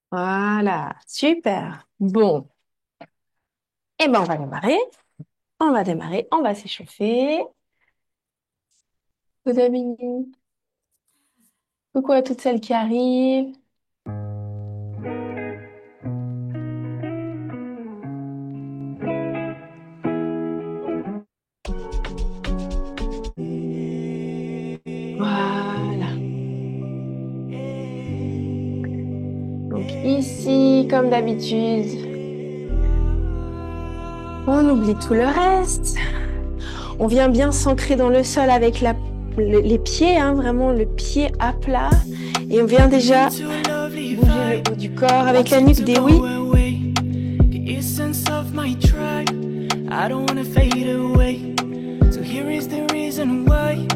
Voilà, super. Bon, eh ben on va démarrer. On va démarrer, on va s'échauffer. Good evening. Coucou à toutes celles qui arrivent. Voilà. Donc ici, comme d'habitude, on oublie tout le reste. On vient bien s'ancrer dans le sol avec les pieds, hein, vraiment le pied à plat. Et on vient déjà bouger le haut du corps avec la nuque des oui. I don't wanna fade away. So here is the reason why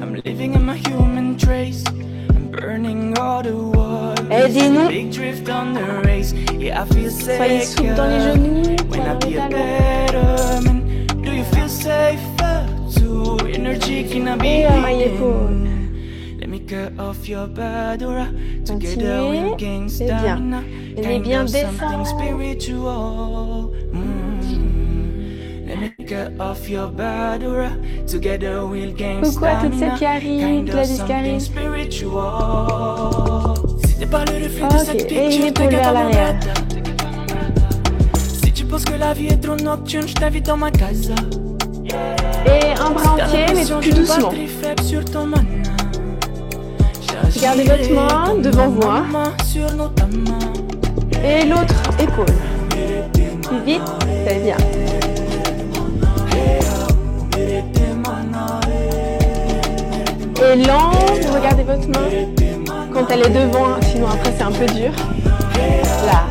I'm living in my human trace. I'm burning all the water. Aidez-nous. Big drift on the race. Yeah, I feel safe. Soyez souple dans les genoux. When I be a better man. Do you feel safer? Too energy in a big épaule. Let me cut off your bad aura. Together we'll gain stamina. Venez bien descendre. Spiritual. Coucou à toutes celles qui arrivent, Gladys qui arrive. Ok, et une épaule vers l'arrière. Si tu penses que la vie est trop nocturne, je t'invite dans ma casa. Et un bras entier, mais plus doucement. Gardez votre main devant vous. Hein. Et l'autre épaule. Plus vite, c'est bien. Et lent, vous regardez votre main quand elle est devant, sinon après c'est un peu dur. Là.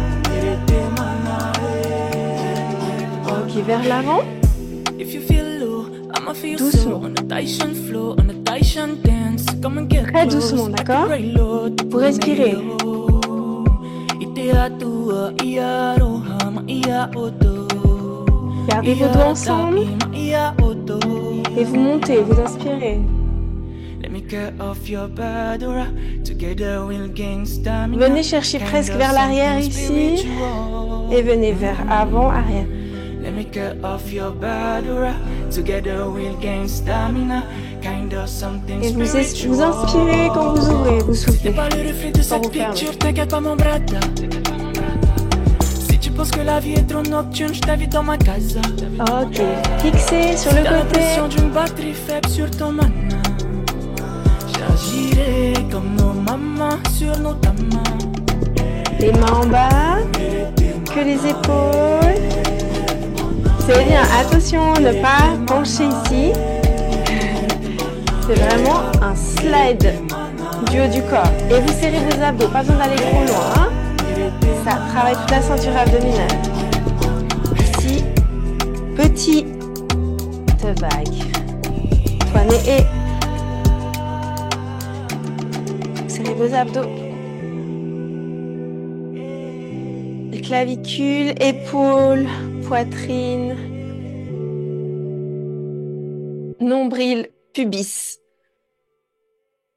Ok, vers l'avant. Doucement. Très doucement, d'accord? Vous respirez. Gardez vos doigts ensemble. Et vous montez, vous inspirez. Venez chercher presque vers l'arrière ici. Et venez vers avant, arrière. Et vous inspirez quand vous ouvrez, vous soufflez. Quand vous fermez. Si tu penses que la vie est trop nocturne, je t'invite dans ma casa. Ok, fixez sur le côté. D'une batterie faible sur ton mana. J'agirai comme nos mamans sur nos tamans. Les mains en bas, que les épaules. C'est bien, attention, ne pas pencher ici. C'est vraiment un slide du haut du corps. Et vous serrez vos abdos, pas besoin d'aller trop loin. Hein. Ça travaille toute la ceinture abdominale. Ici, petite vague. Tournez et serrez vos abdos. Les clavicules, épaules, poitrine, nombril, pubis.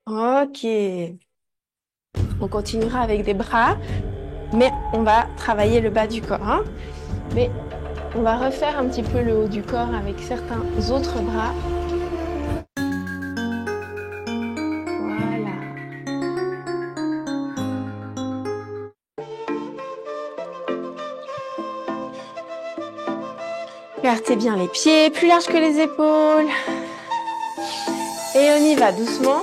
Ok. On continuera avec des bras, mais on va travailler le bas du corps. Hein. Mais on va refaire un petit peu le haut du corps avec certains autres bras. Voilà. Écartez bien les pieds, plus large que les épaules. Et on y va doucement.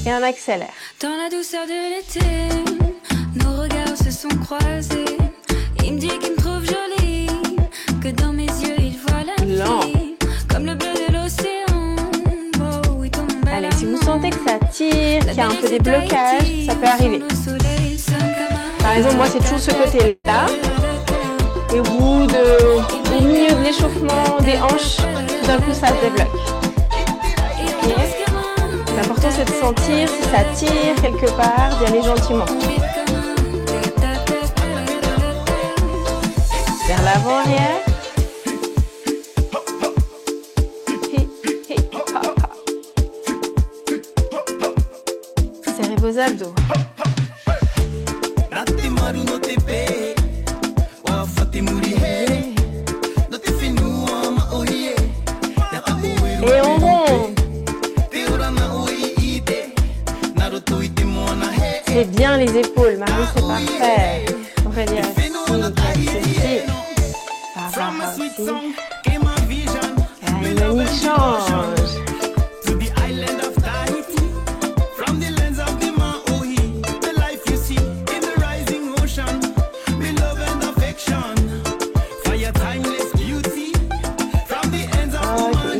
Et on accélère. Dans la douceur de l'été, nos regards se sont croisés. Il me dit qu'il me trouve jolie, que dans mes yeux il voit la vie, comme le bleu de l'océan. Oh, oui, ton bel Allez, si vous sentez que ça tire, qu'il y a un peu des blocages, ça peut arriver. Par exemple, moi c'est toujours ce côté-là. Et au milieu de l'échauffement des hanches, tout d'un coup ça se débloque. c'est de sentir si ça tire quelque part, d'y aller gentiment. Vers l'avant, arrière. Serrez vos abdos. Et on rond. C'est bien les épaules, Marie, c'est parfait. Aurélia aussi, Barbara aussi. Monique change.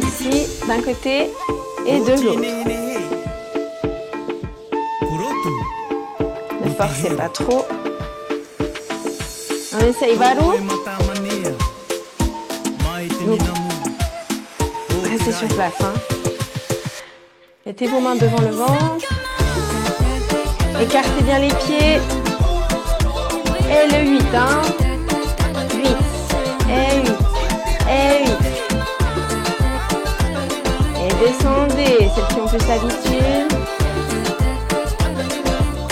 Ici, d'un côté et de l'autre. Ne forcez pas trop. On essaye Varou. Restez sur place. Hein. Mettez vos mains devant le ventre. Écartez bien les pieds. Et le 8. Hein. 8. Et 8. Et 8. Et descendez. Celles qui ont plus l'habitude.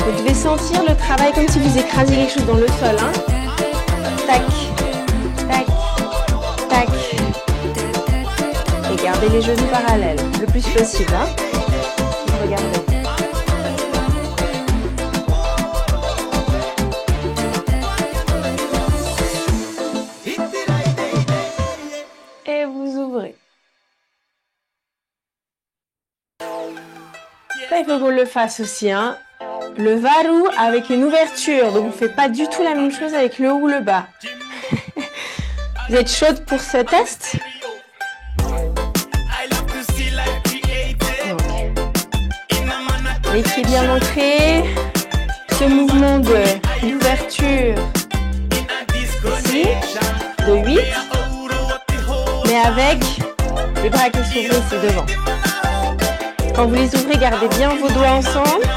Vous devez sentir le travail comme si vous écrasiez quelque chose dans le sol. Hein. Tac, tac, tac. Et gardez les genoux parallèles le plus possible. Hein. Regardez. Et vous ouvrez. Ça, il faut qu'on le fasse aussi. Hein. Le Varou avec une ouverture, donc on ne fait pas du tout la même chose avec le haut ou le bas. Vous êtes chaude pour ce test? Les pieds bien ancrés, ce mouvement d'ouverture ici, de 8, mais avec les bras qui s'ouvrent ici devant. Quand vous les ouvrez, gardez bien vos doigts ensemble.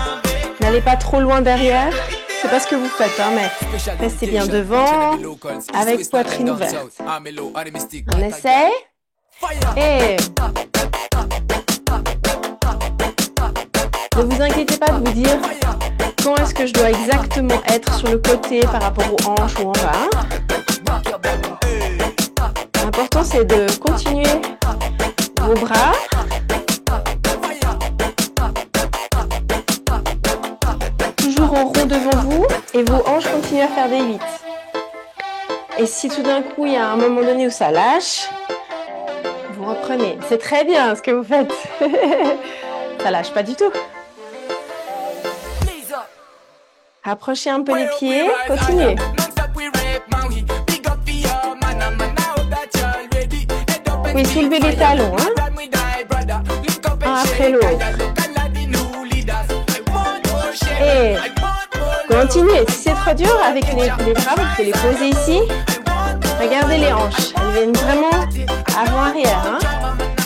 N'allez pas trop loin derrière, c'est pas ce que vous faites, hein, mais restez bien devant, avec poitrine ouverte. On essaye. Et ne vous inquiétez pas de vous dire quand est-ce que je dois exactement être sur le côté par rapport aux hanches ou en bas. L'important c'est de continuer vos bras. En rond devant vous et vos hanches continuent à faire des 8. Et si tout d'un coup il y a un moment donné où ça lâche, vous reprenez. C'est très bien ce que vous faites. Ça lâche pas du tout. Approchez un peu les pieds, continuez. Oui, soulevez les talons, hein. Un après l'autre. Et continuez. Si c'est trop dur avec les bras, vous pouvez les poser ici. Regardez les hanches. Elles viennent vraiment avant-arrière. Hein.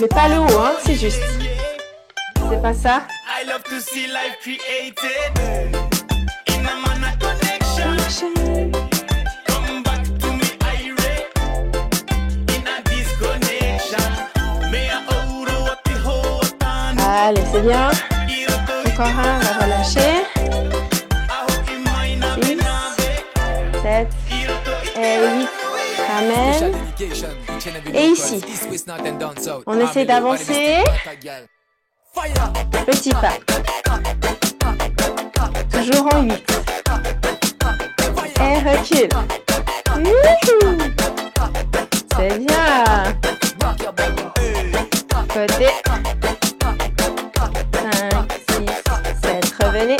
Mais pas le haut, hein, c'est juste. C'est pas ça. Allez, c'est bien. Encore un, on va relâcher. 6, 7 et 8. Ramène. Et ici, on essaie d'avancer. Petit pas. Toujours en 8. Et recule. C'est bien. Côté. 5, 6, 7. Revenez.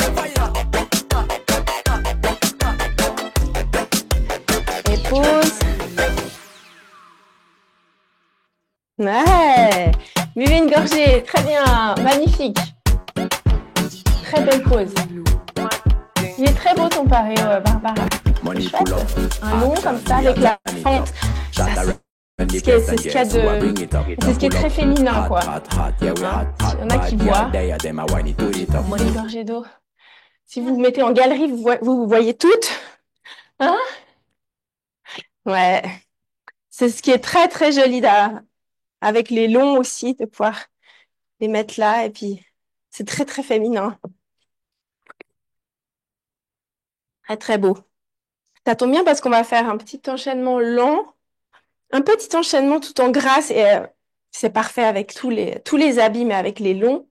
Et pause. Ouais. Buvez une gorgée. Très bien. Magnifique. Très belle pause. Il est très beau ton pareil, Barbara. Un long comme ça avec la fente. Ça, C'est ce qu'il y a de... C'est ce qui est très féminin, quoi. Il y en a qui voient. Moi, une gorgée d'eau. Si vous vous mettez en galerie, vous voyez toutes. Hein? Ouais. C'est ce qui est très, très joli avec les longs aussi, de pouvoir les mettre là. Et puis, c'est très, très féminin. Très, très beau. Ça tombe bien parce qu'on va faire un petit enchaînement lent. Un petit enchaînement tout en grâce. Et c'est parfait avec tous les habits, mais avec les longs,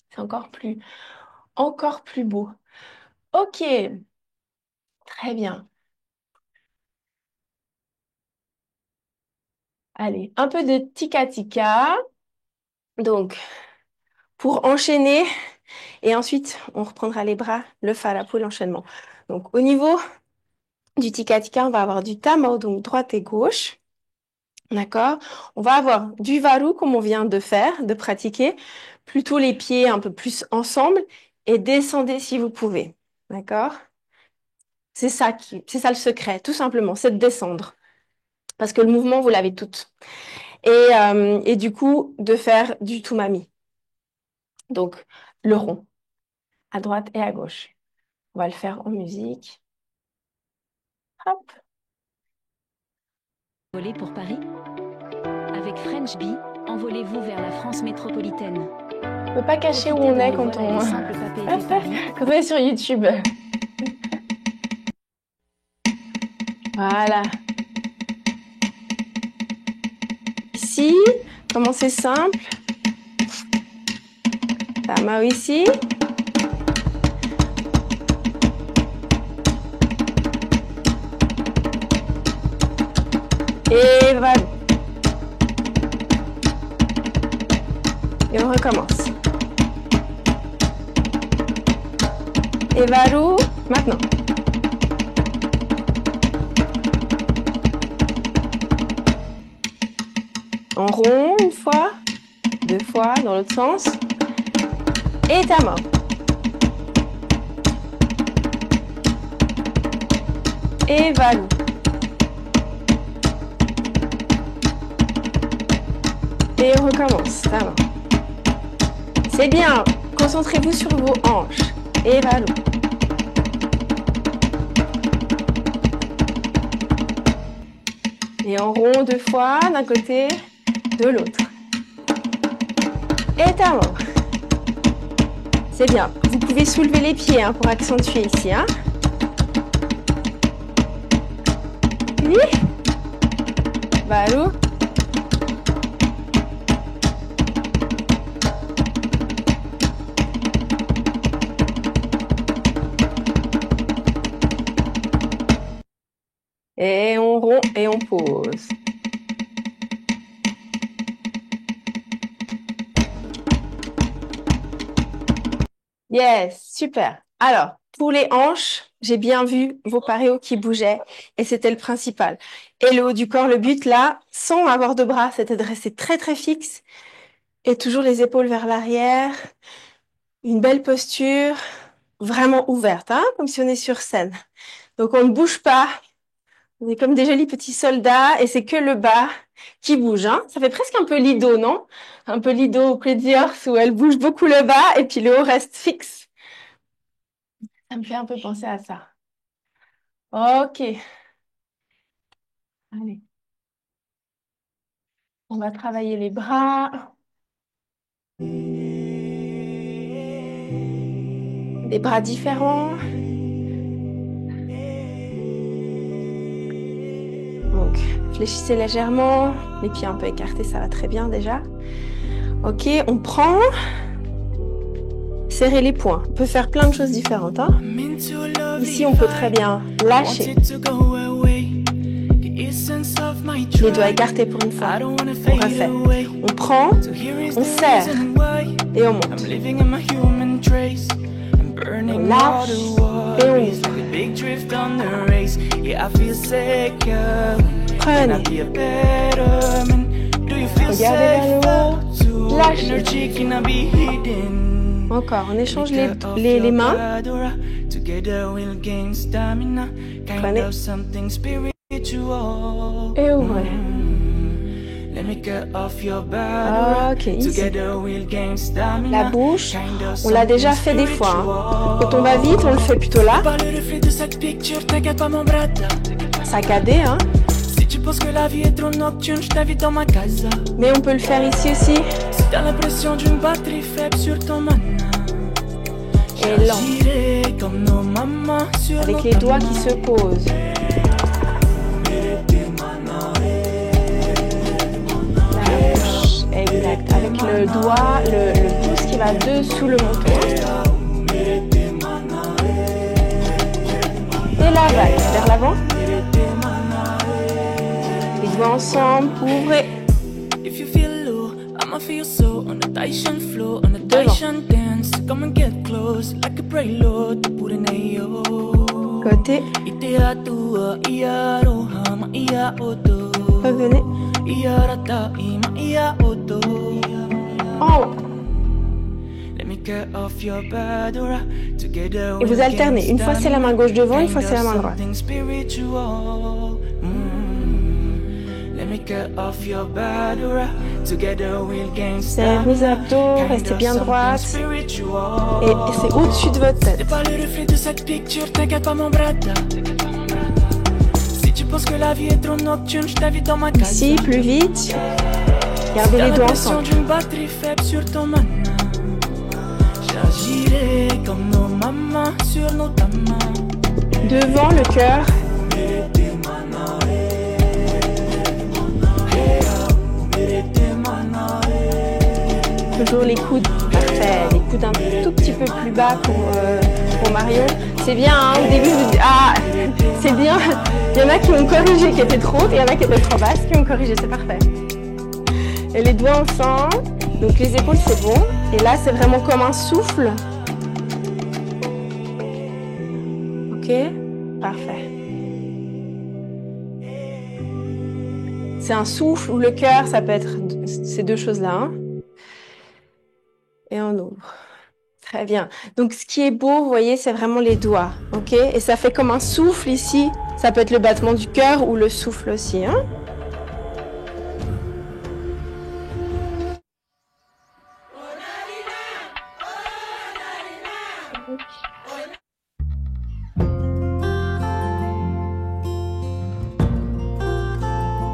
c'est encore plus beau. Ok. Très bien. Allez, un peu de tika-tika. Donc, pour enchaîner, et ensuite, on reprendra les bras, le fala pour l'enchaînement. Donc, au niveau du tika-tika, on va avoir du tamo, donc droite et gauche. D'accord? On va avoir du varu, comme on vient de faire, de pratiquer. Plutôt les pieds un peu plus ensemble et descendez si vous pouvez. D'accord? C'est ça le secret, tout simplement, c'est de descendre. Parce que le mouvement, vous l'avez tout. Et du coup, de faire du tumami. Donc, le rond, à droite et à gauche. On va le faire en musique. Hop. Volez pour Paris. Avec French Bee, envolez-vous vers la France métropolitaine. On ne peut pas cacher où on est quand on est sur YouTube. Voilà. Ici, comment c'est simple. La main ici. Et voilà. Et on recommence. Et varu, maintenant. En rond, une fois, deux fois, dans l'autre sens. Et ta main. Et varu. Et on recommence, ta main. C'est bien, concentrez-vous sur vos hanches. Et varu. Et en rond deux fois, d'un côté, de l'autre. Et ta main. C'est bien. Vous pouvez soulever les pieds pour accentuer ici. Oui. Varu. Et on rompt et on pose. Yes, super. Alors, pour les hanches, j'ai bien vu vos paréos qui bougeaient et c'était le principal. Et le haut du corps, le but là, sans avoir de bras, c'était de rester très très fixe et toujours les épaules vers l'arrière. Une belle posture, vraiment ouverte, comme si on est sur scène. Donc on ne bouge pas. On est comme des jolis petits soldats et c'est que le bas qui bouge. Ça fait presque un peu Lido, non? Un peu Lido au plaisir où elle bouge beaucoup le bas et puis le haut reste fixe. Ça me fait un peu penser à ça. Ok. Allez. On va travailler les bras. Des bras différents. Donc, fléchissez légèrement. Les pieds un peu écartés, ça va très bien déjà. Ok, on prend. Serrez les poings. On peut faire plein de choses différentes. Ici, on peut très bien lâcher. Les doigts écartés pour une fois. On refait. On prend, on serre et on monte. On lâche et on ouvre. Prenez. Regardez vers le haut. Lâchez. Encore, on échange les mains. Prenez. Et ouvrez. Ok, ici. La bouche, on l'a déjà fait des fois. Hein. Quand on va vite, on le fait plutôt là. Saccadé, hein. Tu penses que la vie est trop nocturne, je t'invite dans ma casa. Mais on peut le faire ici aussi. Si t'as l'impression d'une batterie faible sur ton mana, et lent. Comme nos mamans sur avec les doigts qui se posent. La bouche, exact. Avec le doigt, le pouce qui va dessous le menton. Et la vague vers l'avant. Les doigts ensemble, ouvrez. Côté. Revenez. En haut. Et vous alternez. Une fois c'est la main gauche devant, une fois c'est la main droite. Serre, mise abdos, restez bien droite. Et c'est au-dessus de votre tête. Ici, plus vite. Gardez les doigts ensemble. Devant le cœur. Toujours les coudes, parfait, les coudes un tout petit peu plus bas pour Marion. C'est bien, hein, au début, vous dites, ah, c'est bien. Il y en a qui ont corrigé, qui étaient trop hautes, et il y en a qui étaient trop basses, qui ont corrigé, c'est parfait. Et les doigts ensemble, donc les épaules, c'est bon. Et là, c'est vraiment comme un souffle. Ok, parfait. C'est un souffle ou le cœur, ça peut être ces deux choses-là. Hein. Et on ouvre. Très bien. Donc, ce qui est beau, vous voyez, c'est vraiment les doigts. Ok. Et ça fait comme un souffle ici. Ça peut être le battement du cœur ou le souffle aussi. Hein.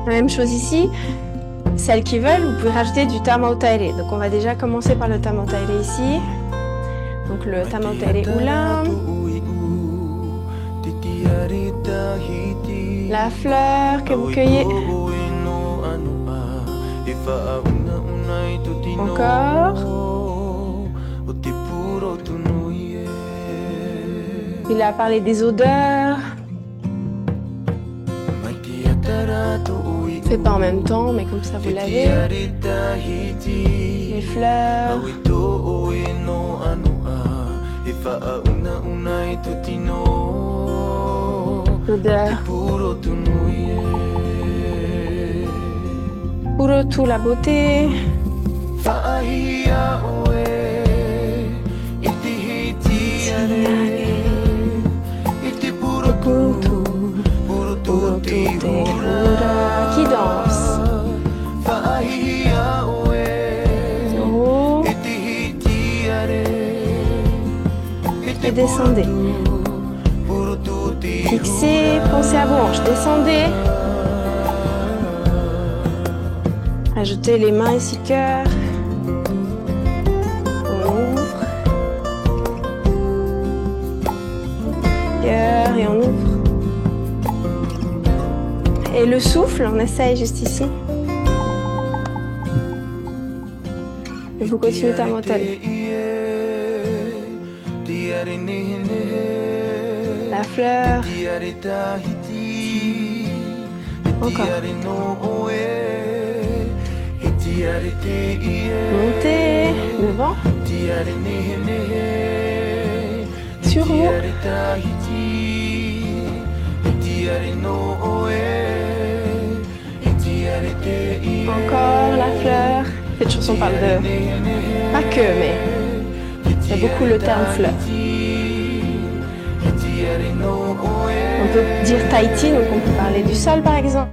La même chose ici. Celles qui veulent, vous pouvez rajouter du tamao taire. Donc on va déjà commencer par le tamao taire ici. Donc le tamao taire Ulam. La fleur que vous cueillez. Encore. Il a parlé des odeurs. Pas en même temps, mais comme ça vous l'avez. Les fleurs. L'odeur. Purotu, la beauté. Qui danse. Oh. Et descendez. Fixez, pensez à vos hanches. Descendez. Ajoutez les mains ici, cœur. On ouvre. Cœur et on ouvre. Et le souffle, on essaye juste ici. Et vous continuez à monter. La fleur. Encore. Montez. Devant. Sur vous. Encore la fleur. Cette chanson parle de... Pas que, mais... Il y a beaucoup le terme fleur. On peut dire Tahiti, donc on peut parler du sol par exemple.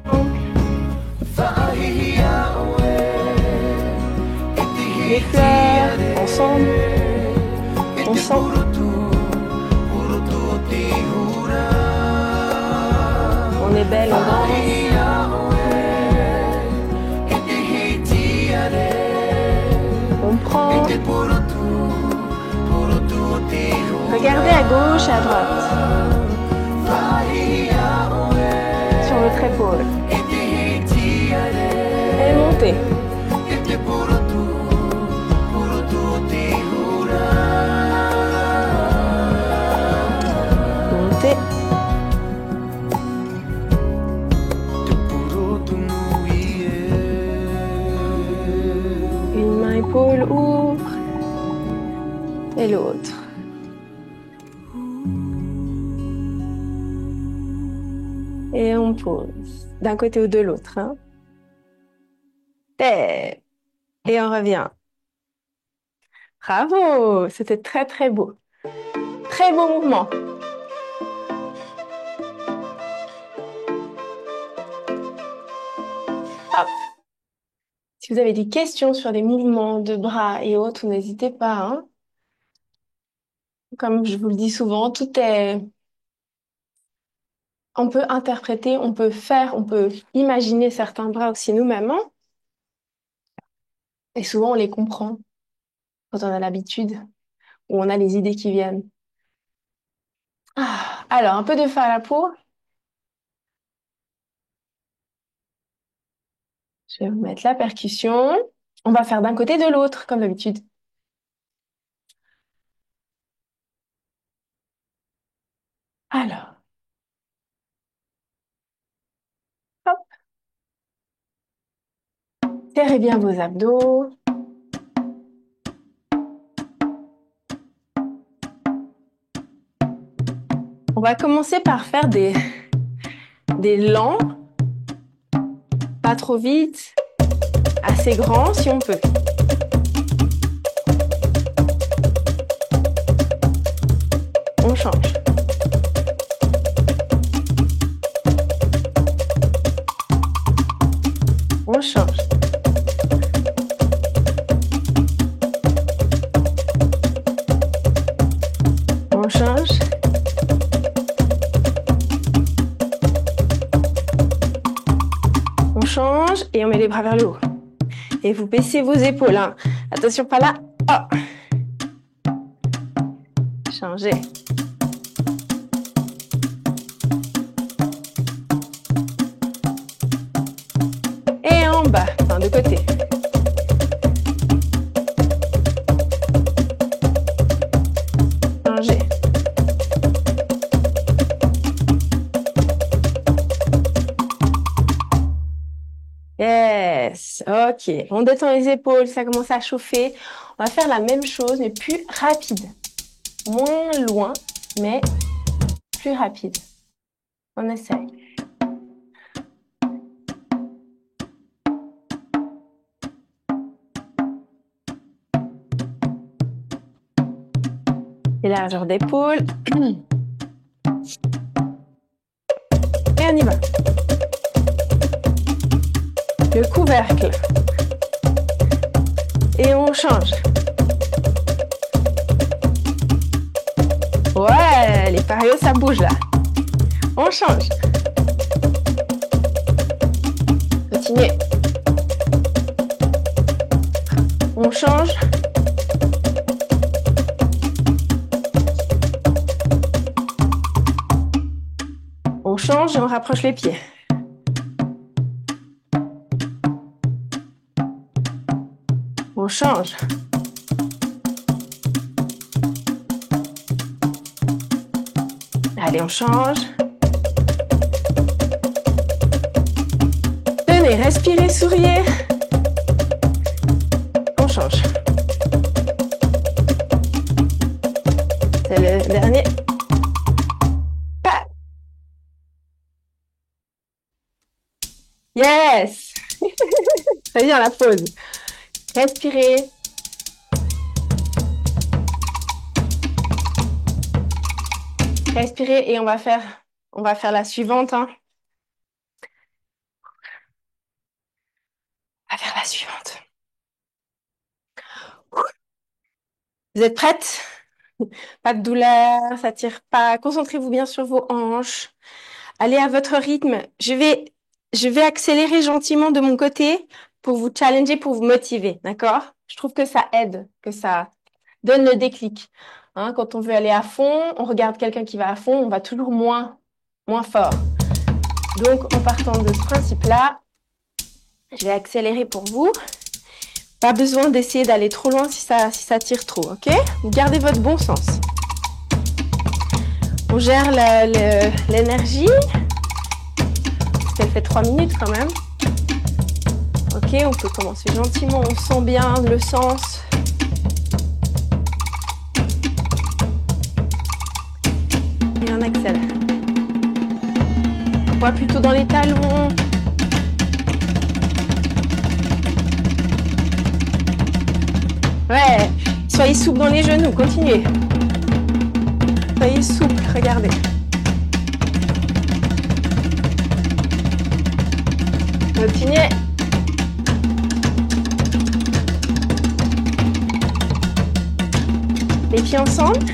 Les fleurs, ensemble. On sent. On est belle, on danse. On prend. Regardez à gauche et à droite. Sur votre épaule. Et montez. Montez. Une main épaule ouvre. Et l'autre. Et on pose. D'un côté ou de l'autre. Hein. Et on revient. Bravo! C'était très très beau. Très beau mouvement. Hop. Si vous avez des questions sur les mouvements de bras et autres, n'hésitez pas. Hein. Comme je vous le dis souvent, tout est... On peut interpréter, on peut faire, on peut imaginer certains bras aussi nous-mêmes. Hein. Et souvent, on les comprend quand on a l'habitude ou on a les idées qui viennent. Ah, alors, un peu de feu à la peau. Je vais vous mettre la percussion. On va faire d'un côté de l'autre, comme d'habitude. Alors, hop. Serrez bien vos abdos. On va commencer par faire des lents, pas trop vite, assez grands si on peut. On change. On change. On change. On change et on met les bras vers le haut. Et vous baissez vos épaules. Hein. Attention, pas là. Oh. Changez. Et en bas, enfin de côté. Changez. Yes, ok. On détend les épaules, ça commence à chauffer. On va faire la même chose, mais plus rapide. Moins loin, mais plus rapide. On essaye. Et largeur d'épaule. Et on y va. Le couvercle. Et on change. Ouais, les parios, ça bouge là. On change. Continuez. On change. On change et on rapproche les pieds. On change. Allez, on change. Tenez, respirez, souriez. On change. C'est le dernier. Yes! Très bien la pause. Respirez. Respirez et on va faire la suivante. Hein. Vous êtes prêtes? Pas de douleur, ça tire pas. Concentrez-vous bien sur vos hanches. Allez à votre rythme. Je vais accélérer gentiment de mon côté pour vous challenger, pour vous motiver, d'accord? Je trouve que ça aide, que ça donne le déclic. Hein, quand on veut aller à fond, on regarde quelqu'un qui va à fond, on va toujours moins fort. Donc, en partant de ce principe-là, je vais accélérer pour vous. Pas besoin d'essayer d'aller trop loin si ça tire trop, ok? Vous gardez votre bon sens. On gère l'énergie. Elle fait 3 minutes quand même. Ok, on peut commencer gentiment. On sent bien le sens. Et on accélère. Poids plutôt dans les talons. Ouais, soyez souple dans les genoux, continuez. Soyez souple, regardez. Continuez. Les pieds ensemble.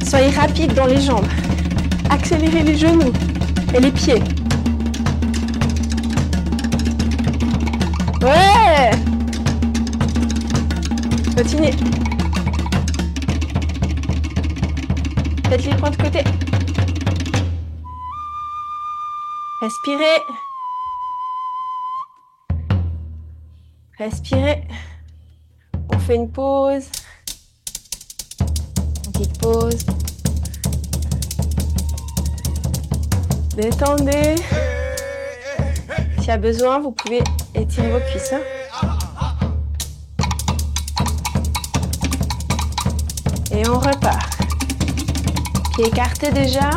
Soyez rapide dans les jambes. Accélérez les genoux et les pieds. Ouais! Continuez. Faites les points de côté. Respirez. Respirez. On fait une pause. Une petite pause. Détendez. S'il y a besoin, vous pouvez étirer vos cuisses. Hein. Et on repart. Pieds écartés déjà.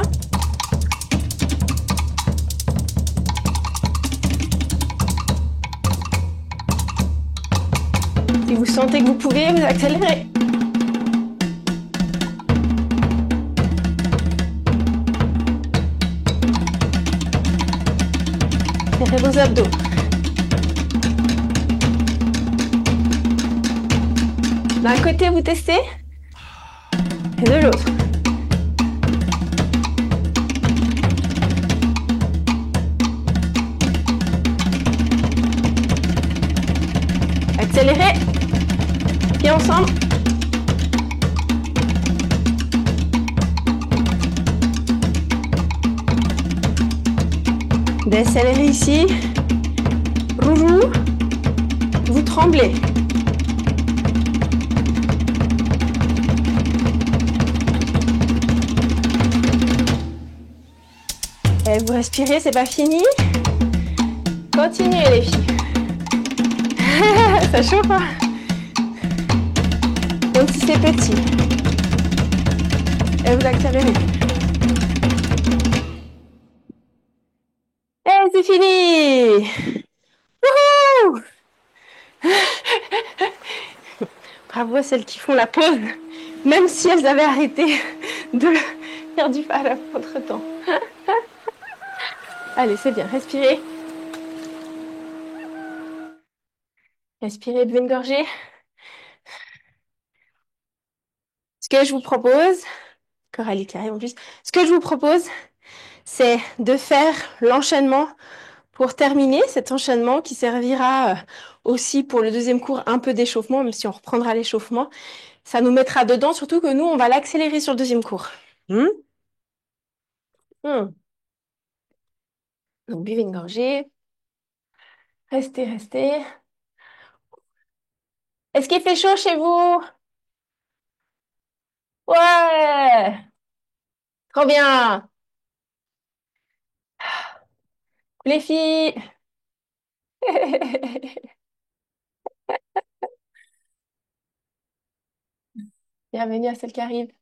Si vous sentez que vous pouvez, vous accélérez. Serrez vos abdos. D'un côté, vous testez. Et de l'autre. Accélérez. Pieds ensemble. Décélérez ici. Roujou. Vous tremblez. Et vous respirez, c'est pas fini. Continuez les filles. Ça chauffe, hein? Même si c'est petit. Et vous accélérez. Et c'est fini! Wouhou! Bravo à celles qui font la pause, même si elles avaient arrêté de faire du pas entre-temps. Allez, c'est bien, respirez. Respirez, buvez une gorgée. Ce que je vous propose, Coralie qui arrive en plus, ce que je vous propose, c'est de faire l'enchaînement pour terminer, cet enchaînement qui servira aussi pour le deuxième cours un peu d'échauffement, même si on reprendra l'échauffement. Ça nous mettra dedans, surtout que nous, on va l'accélérer sur le deuxième cours. Donc, buvez une gorgée. Restez, restez. Est-ce qu'il fait chaud chez vous? Ouais! Trop bien! Les filles! Bienvenue à celle qui arrive.